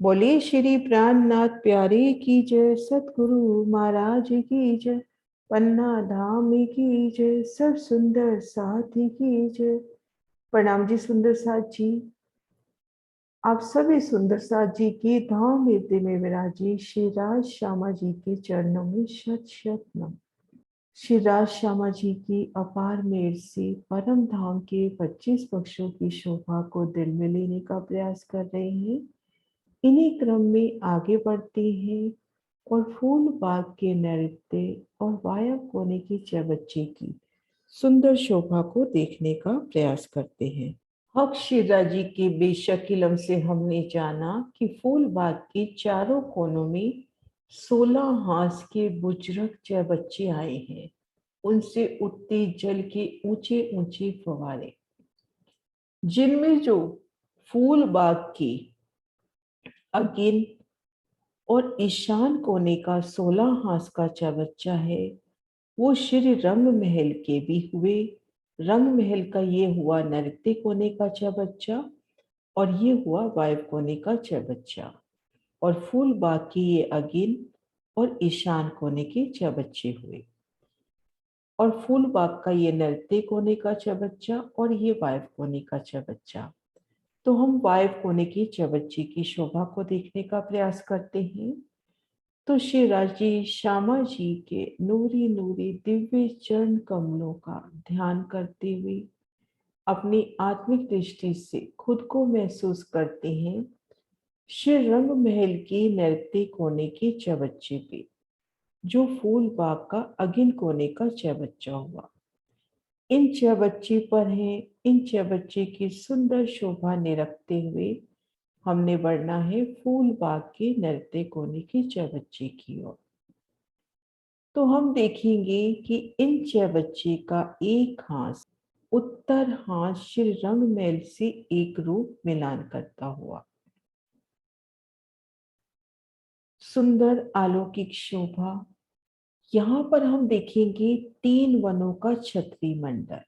बोलिए श्री प्राणनाथ प्यारे की जय, सतगुरु महाराज की जय, पन्ना धाम की जय, सब सुंदर साथी की जय। प्रणाम जी सुंदर साथ जी। आप सभी सुंदर साथ जी की धाम हृदय में विराजी श्री राज श्यामा जी के चरणों में शत शत नमन। श्री राज श्यामा जी की अपार मेहर से परम धाम के 25 पक्षों की शोभा को दिल में लेने का प्रयास कर रहे हैं। इन्हीं क्रम में आगे बढ़ते हैं और फूल बाग के नृत्य और वायु कोने की चबच्चे की सुंदर शोभा को देखने का प्रयास करते हैं। हक शिरा जी के बेशक इलम से हमने जाना कि फूल बाग के चारों कोनों में 16 हाथ के बुजुर्ग चबच्चे आए हैं। उनसे उठते जल के ऊंचे ऊंचे फवारे, जिनमें जो फूल बाग की अगिन और ईशान कोने का 16 हाथ का चबच्चा है, वो श्री रंग महल के भी हुए। रंग महल का ये हुआ नृत्य कोने का चबच्चा और ये हुआ वायु कोने का चबच्चा। और फूल बाग की ये अगिन और ईशान कोने के चबच्चे हुए। और फूल बाग का ये नृत्य कोने का चबच्चा और ये वायु कोने का चबच्चा। तो हम वायु कोने की चबच्चे की शोभा को देखने का प्रयास करते हैं। तो श्री राजी श्यामा जी के नूरी नूरी दिव्य चरण कमलों का ध्यान करते हुए अपनी आत्मिक दृष्टि से खुद को महसूस करते हैं श्री रंग महल की नृत्य कोने के चबच्चे पे, जो फूल बाग का अगिन कोने का चबच्चा हुआ। इन चबच्चे पर है, इन चबच्चे की सुंदर शोभा निरखते हुए हमने बढ़ना है फूल बाग के नृत्य कोने के चबच्चे की ओर। तो हम देखेंगे कि इन चबच्चे का एक हाथ उत्तर हाथ श्री रंग महल से एक रूप मिलान करता हुआ सुंदर अलौकिक शोभा। यहाँ पर हम देखेंगे 3 वनों का छत्री मंडल।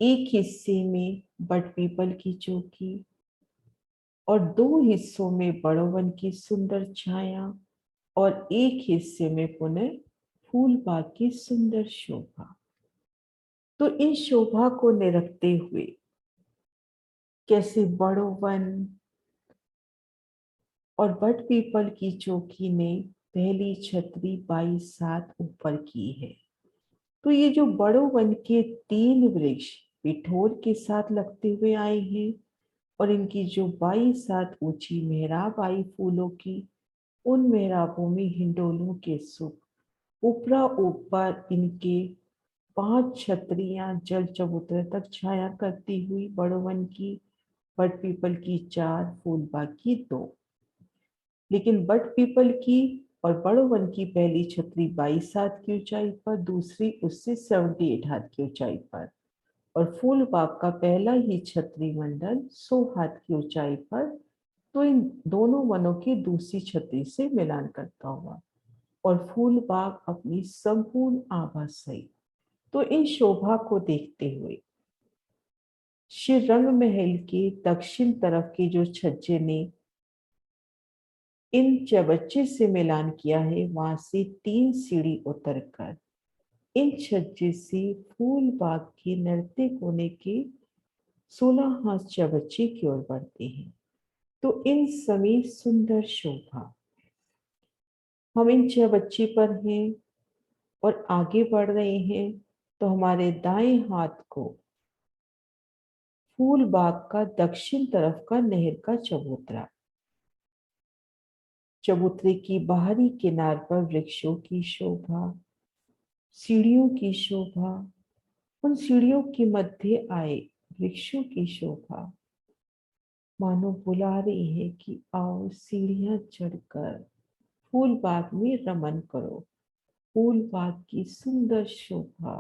एक हिस्से में बट पीपल की चौकी और 2 हिस्सों में बड़ो वन की सुंदर छाया और एक हिस्से में पुनः फूल बाग की सुंदर शोभा। तो इन शोभा को निरखते हुए कैसे बड़ो वन और बट पीपल की चौकी ने पहली छतरी 22 सात ऊपर की है। तो ये जो बड़ो वन के 3 वृक्ष पिठोर के साथ लगते हुए आए हैं और इनकी जो 22 सात ऊंची मेहराब आई फूलों की, उन मेहराबों में हिंडोलों के सुख ऊपरा ऊपर इनके 5 छतरियां जल चबूतरे तक छाया करती हुई बड़ो वन की, बट पीपल की 4, फूल बाग की 2। लेकिन बट पीपल की और बड़ो वन की पहली छतरी 22 हाथ की ऊंचाई पर, दूसरी उससे 78 हाथ की ऊंचाई पर, और फूल बाग का पहला ही छतरी मंडल 100 हाथ की ऊंचाई पर। तो इन दोनों वनों की दूसरी छतरी से मिलान करता हुआ और फूल बाग अपनी संपूर्ण आभा सही। तो इन शोभा को देखते हुए श्री रंग महल के दक्षिण तरफ के जो छज्जे ने इन चबच्चे से मिलान किया है, वहां से 3 सीढ़ी उतरकर इन छज्जे से फूल बाग के नृत्य कोने के 16 हाथ चबच्चे की ओर बढ़ते हैं। तो इन सभी सुंदर शोभा, हम इन चबच्चे पर हैं और आगे बढ़ रहे हैं। तो हमारे दाएं हाथ को फूल बाग का दक्षिण तरफ का नहर का चबूतरा, चबूतरे की बाहरी किनार पर वृक्षों की शोभा, सीढ़ियों की शोभा, उन सीढ़ियों के मध्य आए वृक्षों की शोभा मानो बुला रही है कि आओ सीढ़ियां चढ़कर फूल बाग में रमन करो। फूल बाग की सुंदर शोभा,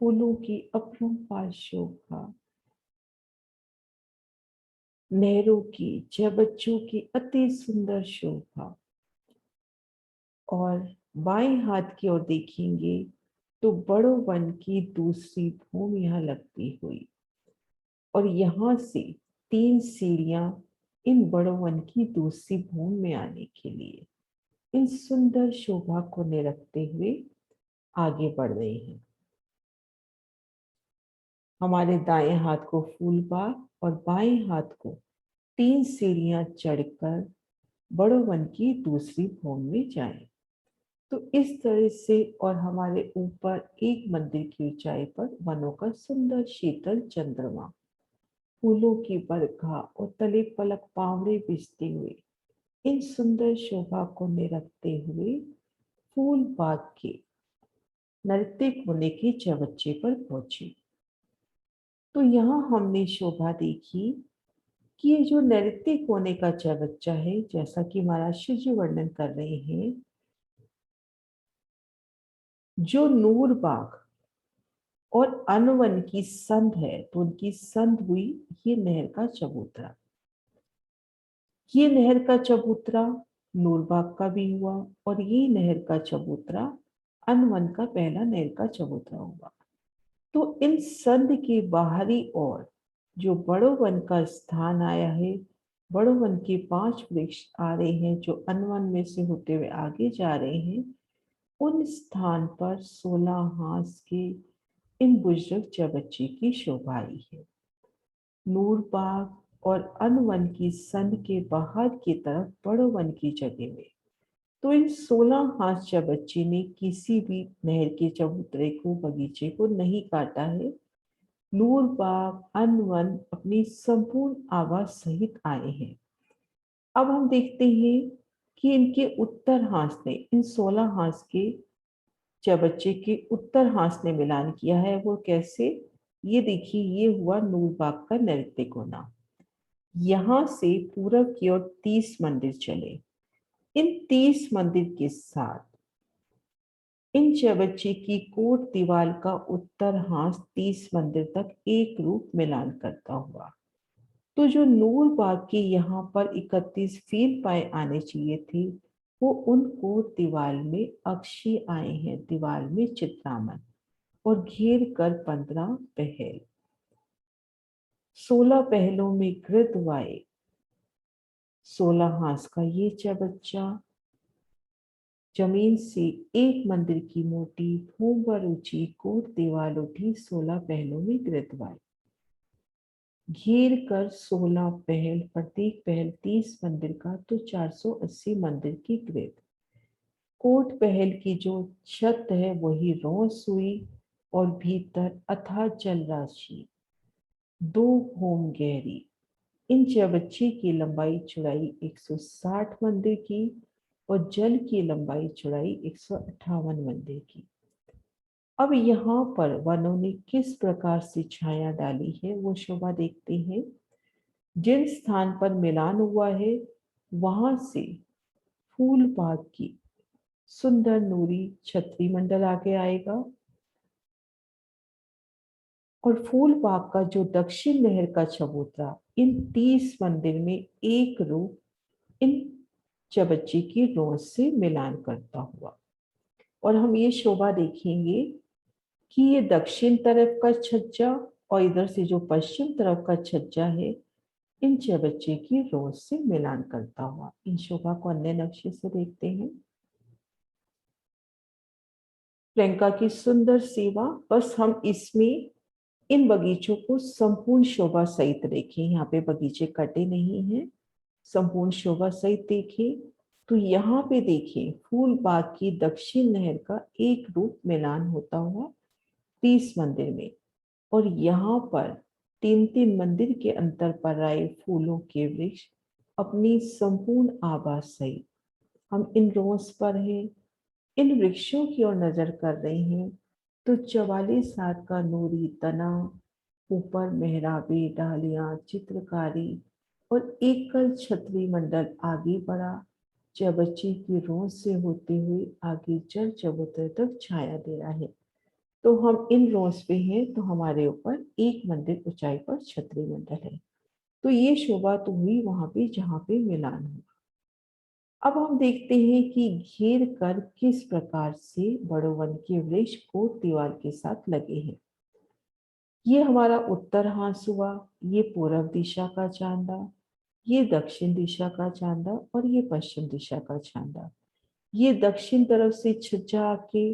फूलों की अपरंपार शोभा, नहरों की, चबच्चों की अति सुंदर शोभा। और बाएं हाथ की ओर देखेंगे तो बड़ो वन की दूसरी भूमि यहाँ लगती हुई और यहाँ से 3 सीढ़ियां इन बड़ों वन की दूसरी भूमि में आने के लिए इन सुंदर शोभा को निरखते हुए आगे बढ़ रहे हैं। हमारे दाएं हाथ को फूल बाग और बाएं हाथ को 3 सीढ़ियां चढ़कर बड़ों वन की दूसरी भूमि में जाएं। तो इस तरह से और हमारे ऊपर एक मंदिर की ऊंचाई पर वनों का सुंदर शीतल चंद्रमा, फूलों की बरखा और तले पलक पावड़े बिछते हुए इन सुंदर शोभा को निरखते हुए फूल बाग के नृत्य कोने के चबच्चे पर पहुंचे। तो यहाँ हमने शोभा देखी कि ये जो नृत्य कोने का चबच्चा है, जैसा कि महाराज शिव जी वर्णन कर रहे हैं, जो नूर बाग और अनवन की संध है, तो उनकी संध हुई ये नहर का चबूतरा। ये नहर का चबूतरा नूरबाग का भी हुआ और ये नहर का चबूतरा अनवन का पहला नहर का चबूतरा हुआ। तो इन संध के बाहरी ओर जो बड़ो वन का स्थान आया है, बड़ो वन के 5 वृक्ष आ रहे हैं जो अनवन में से होते हुए आगे जा रहे हैं। उन स्थान पर 16 हाथ के इन बुजुर्ग चबच्चे की शोभा आई है। नूरबाग और अनवन की संध के बाहर की तरफ बड़ो वन की जगह में तो इन 16 हाथ चबच्चे ने किसी भी नहर के चबूतरे को, बगीचे को नहीं काटा है। नूरबाग अनवन अपनी संपूर्ण आवाज सहित आए हैं। अब हम देखते हैं कि इनके उत्तर हाथ ने, इन 16 हाथ के चबच्चे के उत्तर हाथ ने मिलान किया है। वो कैसे? ये देखिए, ये हुआ नूरबाग का नृत्य कोना। यहाँ से पूरब की ओर 30 मंदिर चले। इन 30 मंदिर के साथ इन चबच्चे की कोट दीवार का उत्तर हाथ 30 मंदिर तक एक रूप मिलान करता हुआ। तो जो नूर बाग के यहाँ पर 31 फील पाए आने चाहिए थे, वो उन कोट दीवार में अक्षी आए हैं, दीवार में चित्रामन, और घेर कर 15 पहल, 16 पहलों में गृदवाए 16 हाथ का ये चबच्चा जमीन से एक मंदिर की मोटी भूम पर ऊंची कोट दीवार उठी 16 पहलों में गृदवाई, घेर कर 16 पहल, प्रत्येक पहल 30 मंदिर का, तो 480 मंदिर की गृद। कोट पहल की जो छत है वही रोस हुई और भीतर अथाह जल राशि 2 भूम गहरी। इन चबच्चे की लंबाई चौड़ाई 160 मंदिर की और जल की लंबाई चौड़ाई 158 मंदिर की। अब यहाँ पर वनों ने किस प्रकार से छाया डाली है वो शोभा देखते हैं। जिन स्थान पर मिलान हुआ है वहां से फूल बाग की सुंदर नूरी छतरी मंडल आगे आएगा और फूल बाग का जो दक्षिण नहर का चबूतरा इन 30 मंदिर में एक रूप इन चबच्चे की रोज से मिलान करता हुआ। और हम ये शोभा देखेंगे कि ये दक्षिण तरफ का छज्जा और इधर से जो पश्चिम तरफ का छज्जा है, इन चबच्चे की रोज से मिलान करता हुआ। इन शोभा को अन्य नक्शे से देखते हैं। प्रियंका की सुंदर सेवा, बस हम इसमें इन बगीचों को संपूर्ण शोभा सहित देखें। यहाँ पे बगीचे कटे नहीं हैं, संपूर्ण शोभा सहित देखें। तो यहाँ पे देखें फूल बाग की दक्षिण नहर का एक रूप मिलान होता हुआ 30 मंदिर में, और यहाँ पर 3-3 मंदिर के अंतर पर आए फूलों के वृक्ष अपनी संपूर्ण आभा सहित। हम इन रोज पर हैं, इन वृक्षों की ओर नजर कर रहे हैं। तो 44 हाथ का नूरी तना, ऊपर मेहराबे डालियां, चित्रकारी और एकल छतरी मंडल आगे बढ़ा, चबच्चे की रोज से होते हुए आगे जल चबूतरे तक छाया दे रहा है। तो हम इन रोज पे हैं, तो हमारे ऊपर एक मंदिर ऊंचाई पर छतरी मंडल है। तो ये शोभा तो हुई वहां पे जहाँ पे मिलान हुआ। अब हम देखते हैं कि घेर कर किस प्रकार से बड़ो वन के वृक्ष को दीवार के साथ लगे हैं। ये हमारा उत्तर हाथ हुआ, ये पूर्व दिशा का चांदा, ये दक्षिण दिशा का चांदा और ये पश्चिम दिशा का चांदा। ये दक्षिण तरफ से छज्जा आके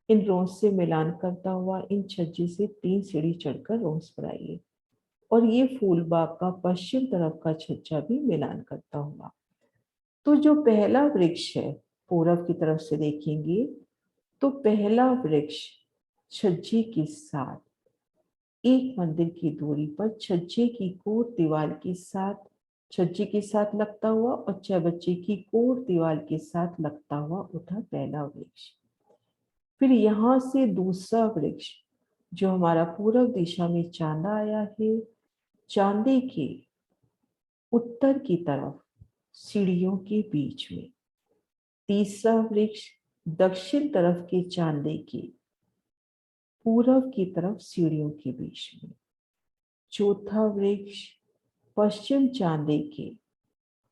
इन रोंस से मिलान करता हुआ इन छज्जे से 3 सीढ़ी चढ़कर रोंस पर आइए, और ये फूलबाग का पश्चिम तरफ का छज्जा भी मिलान करता हुआ। तो जो पहला वृक्ष है, पूरब की तरफ से देखेंगे तो पहला वृक्ष छज्जे के साथ 1 मंदिर की दूरी पर छज्जे की कोर दीवार के साथ छज्जे के साथ लगता हुआ और चौबच्चे की कोर दीवार के साथ लगता हुआ उठा पहला वृक्ष। फिर यहाँ से दूसरा वृक्ष जो हमारा पूर्व दिशा में चांदा आया है, चांदे के उत्तर की तरफ सीढ़ियों के बीच में। तीसरा वृक्ष दक्षिण तरफ के चांदे के पूरब की तरफ सीढ़ियों के बीच में। चौथा वृक्ष पश्चिम चांदे के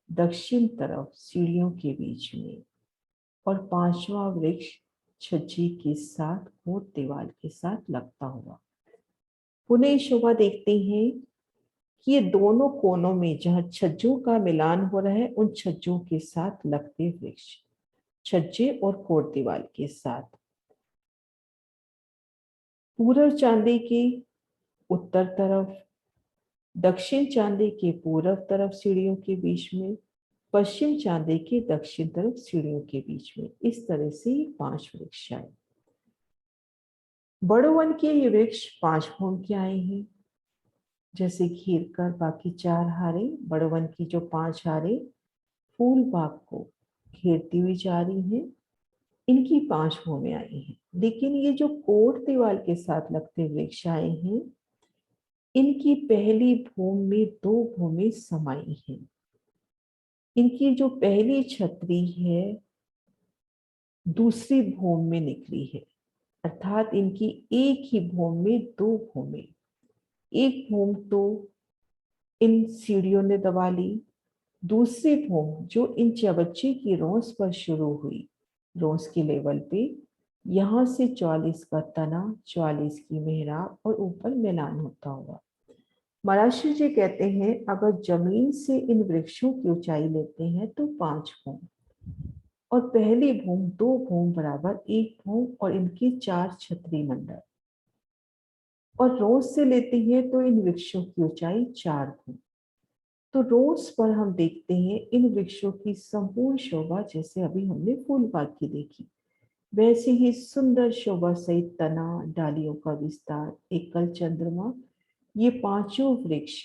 दक्षिण तरफ सीढ़ियों के बीच में। और पांचवा वृक्ष छज्जे के साथ कोट दीवार के साथ लगता हुआ। पुनः शोभा देखते हैं कि ये दोनों कोनों में जहां छज्जों का मिलान हो रहा है, उन छज्जों के साथ लगते वृक्ष छज्जे और कोट दीवार के साथ। पूरब चांदे के उत्तर तरफ, दक्षिण चांदे के पूरब तरफ सीढ़ियों के बीच में, पश्चिम चांदे के दक्षिण तरफ सीढ़ियों के बीच में। इस तरह से 5 वृक्ष आए। बड़ो वन के ये वृक्ष 5 भूम के आए हैं, जैसे घेर कर बाकी 4 हारे। बड़ो वन की जो 5 हारे फूल बाग को घेरती हुई जा रही हैं, इनकी 5 भूमें आई हैं। लेकिन ये जो कोट दीवार के साथ लगते वृक्ष आए हैं, इनकी पहली भूम में 2 भूमें समाई हैं। इनकी जो पहली छतरी है दूसरी भूम में निकली है, अर्थात इनकी एक ही भूम में 2 भूमें। एक भूम तो इन सीढ़ियों ने दबा ली, दूसरी भूम जो इन चबच्चे की रोंस पर शुरू हुई, रोंस के लेवल पे, यहाँ से 44 का तना, 44 की मेहराब और ऊपर मिलान होता हुआ। महाराष्ट्र जी कहते हैं अगर जमीन से इन वृक्षों की ऊंचाई लेते हैं तो 5 भूम, और पहली भूम 2 भूम बराबर 1 भूम और इनके 4 छतरी मंडल, और रोज से लेते हैं तो इन वृक्षों की ऊंचाई 4 भूम। तो रोज पर हम देखते हैं इन वृक्षों की संपूर्ण शोभा, जैसे अभी हमने फूल बाग की देखी, वैसे ही सुंदर शोभा सहित तना, डालियों का विस्तार, एकल चंद्रमा, ये पांचों वृक्ष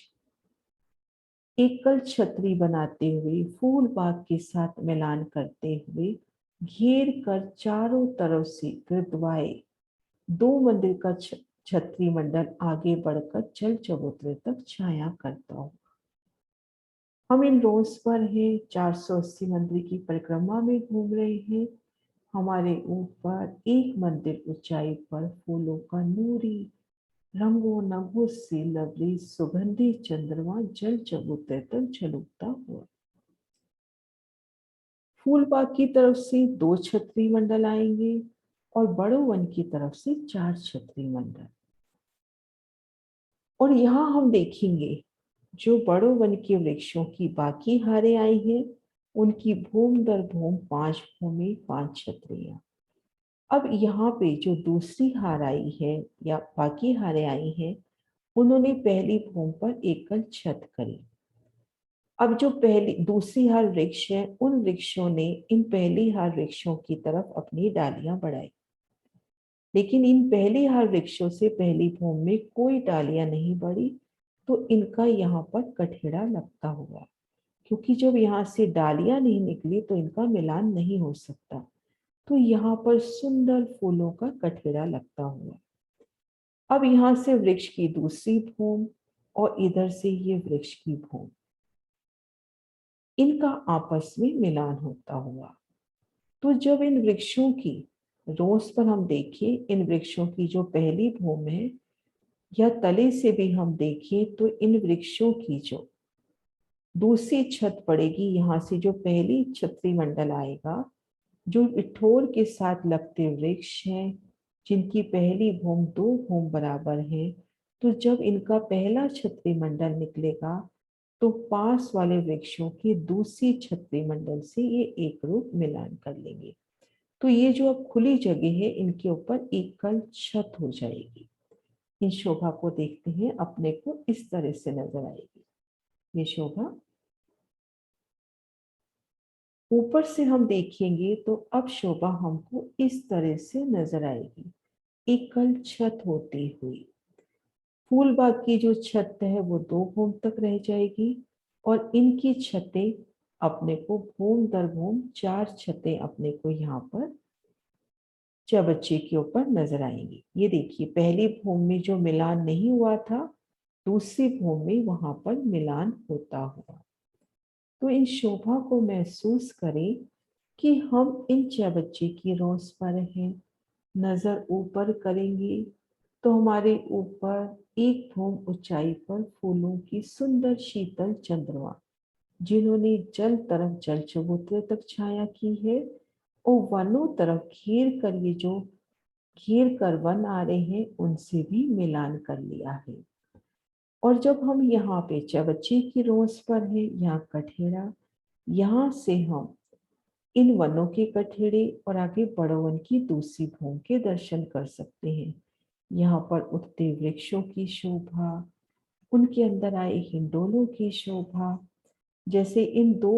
एकल छतरी बनाते हुए फूल बाग के साथ मिलान करते हुए घेर कर चारों तरफ से गिरदवाए 2 मंदिर का छतरी मंडल आगे बढ़कर जल चबूतरे तक छाया करता हो। हम इन रोज पर हैं, 480 मंदिर की परिक्रमा में घूम रहे हैं। हमारे ऊपर 1 मंदिर ऊंचाई पर फूलों का नूरी रंगों नभों से लवली सुगंधी चंद्रमा जल चबूतरे तक झलकता हुआ। फूल बाग की तरफ से 2 छतरी मंडल आएंगे और बड़ो वन की तरफ से 4 छतरी मंडल। और यहाँ हम देखेंगे जो बड़ो वन के वृक्षों की बाकी हारें आई हैं, उनकी भूम दर भूम 5 भूमि 5 छतरियां। अब यहाँ पे जो दूसरी हार आई है या बाकी हारें आई हैं, उन्होंने पहली भूम पर एकल छत करी। अब जो पहली दूसरी हार वृक्ष है, उन वृक्षों ने इन पहली हार वृक्षों की तरफ अपनी डालियां बढ़ाई, लेकिन इन पहली हार वृक्षों से पहली भूम में कोई डालियां नहीं बढ़ी, तो इनका यहाँ पर कठेड़ा लगता हुआ, क्योंकि जब यहाँ से डालियां नहीं निकली तो इनका मिलान नहीं हो सकता, तो यहाँ पर सुंदर फूलों का कठेड़ा लगता हुआ। अब यहाँ से वृक्ष की दूसरी भूम और इधर से ये वृक्ष की भूम, इनका आपस में मिलान होता हुआ। तो जब इन वृक्षों की रोज पर हम देखें, इन वृक्षों की जो पहली भूम है या तले से भी हम देखें, तो इन वृक्षों की जो दूसरी छत पड़ेगी, यहाँ से जो पहली छतरी मंडल आएगा, जो पिठोर के साथ लगते वृक्ष हैं, जिनकी पहली भूम 2 भूम बराबर है, तो जब इनका पहला छतरी मंडल निकलेगा तो पास वाले वृक्षों की दूसरी छत्री मंडल से ये एक रूप मिलान कर लेंगे। तो ये जो अब खुली जगह है, इनके ऊपर एकल छत हो जाएगी। इन शोभा को देखते हैं, अपने को इस तरह से नजर आएगी ये शोभा। ऊपर से हम देखेंगे तो अब शोभा हमको इस तरह से नजर आएगी, एकल छत होती हुई। फूल बाग की जो छत है वो 2 भूम तक रह जाएगी, और इनकी छतें अपने को भूम दर भूम 4 छतें अपने को यहाँ पर चबच्चे के ऊपर नजर आएंगी। ये देखिए, पहली भूम में जो मिलान नहीं हुआ था, दूसरी भूम में वहां पर मिलान होता हुआ। तो इन शोभा को महसूस करें कि हम इन चबच्चे की रोज पर हैं। नजर ऊपर करेंगे तो हमारे ऊपर एक भूम ऊंचाई पर फूलों की सुंदर शीतल चंद्रमा, जिन्होंने जल तरफ जल चबूतरे तक छाया की है, और वनों तरफ घेर कर ये जो घेर कर वन आ रहे हैं, उनसे भी मिलान कर लिया है। और जब हम यहाँ पे चबच्चे की रोज पर है, यहाँ कठेरा, यहाँ से हम इन वनों के कठेड़े और आगे बड़वन की दूसरी भूमि के दर्शन कर सकते हैं। यहाँ पर उठते वृक्षों की शोभा, उनके अंदर आए हिंडोलों की शोभा। जैसे इन 2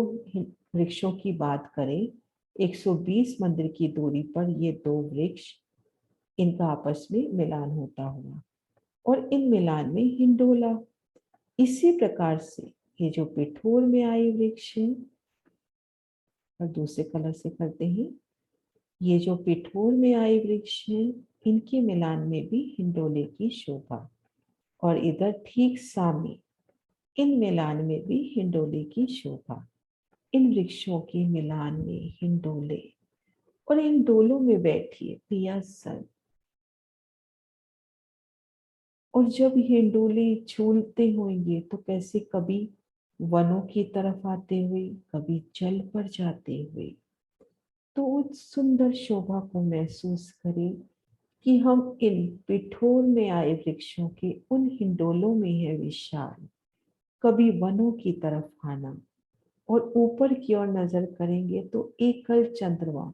वृक्षों की बात करें, 120 मंदिर की दूरी पर ये 2 वृक्ष, इनका आपस में मिलान होता हुआ, और इन मिलान में हिंडोला। इसी प्रकार से ये जो पिठोर में आए वृक्ष हैं, और दूसरे कलर से करते हैं, ये जो पिठोर में आए वृक्ष हैं, इनके मिलान में भी हिंडोले की शोभा, और इधर ठीक सामने इन मिलान में भी हिंडोले की शोभा। इन वृक्षों के मिलान में हिंडोले, और इन डोलों में बैठिए पिया सन। और जब हिंडोले झूलते होंगे तो कैसे कभी वनों की तरफ आते हुए, कभी जल पर जाते हुए। तो उस सुंदर शोभा को महसूस करें कि हम इन पिठोर में आए वृक्षों के उन हिंडोलों में है विशाल, कभी वनों की तरफ आना। और ऊपर की ओर नजर करेंगे तो एकल चंद्रमा,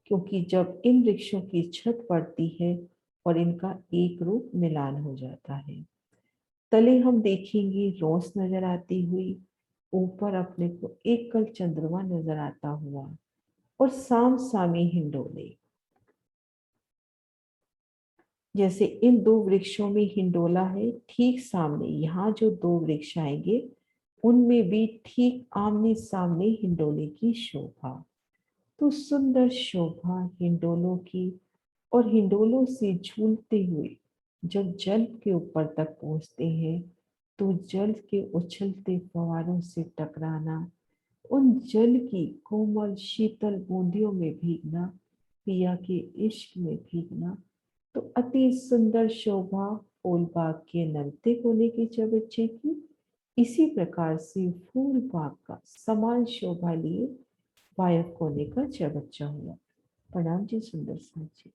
क्योंकि जब इन वृक्षों की छत पड़ती है और इनका एक रूप मिलान हो जाता है। तले हम देखेंगे रोज नजर आती हुई, ऊपर अपने को एकल चंद्रमा नजर आता हुआ, और साम सामी हिंडोले। जैसे इन 2 वृक्षों में हिंडोला है, ठीक सामने यहाँ जो 2 वृक्ष आएंगे, उनमें भी ठीक आमने सामने हिंडोले की शोभा। तो सुंदर शोभा हिंडोलों की, और हिंडोलों से झूलते हुए जब जल के ऊपर तक पहुंचते हैं, तो जल के उछलते फवारों से टकराना, उन जल की कोमल शीतल बूंदियों में भीगना, पिया के इश्क में भीगना। तो अति सुंदर शोभा फूल बाग के नलते कोने के चबच्चे की। इसी प्रकार से फूल बाग का समान शोभा लिए वायव कोने का चबच्चा हुआ। प्रणाम जी सुंदर साथ जी।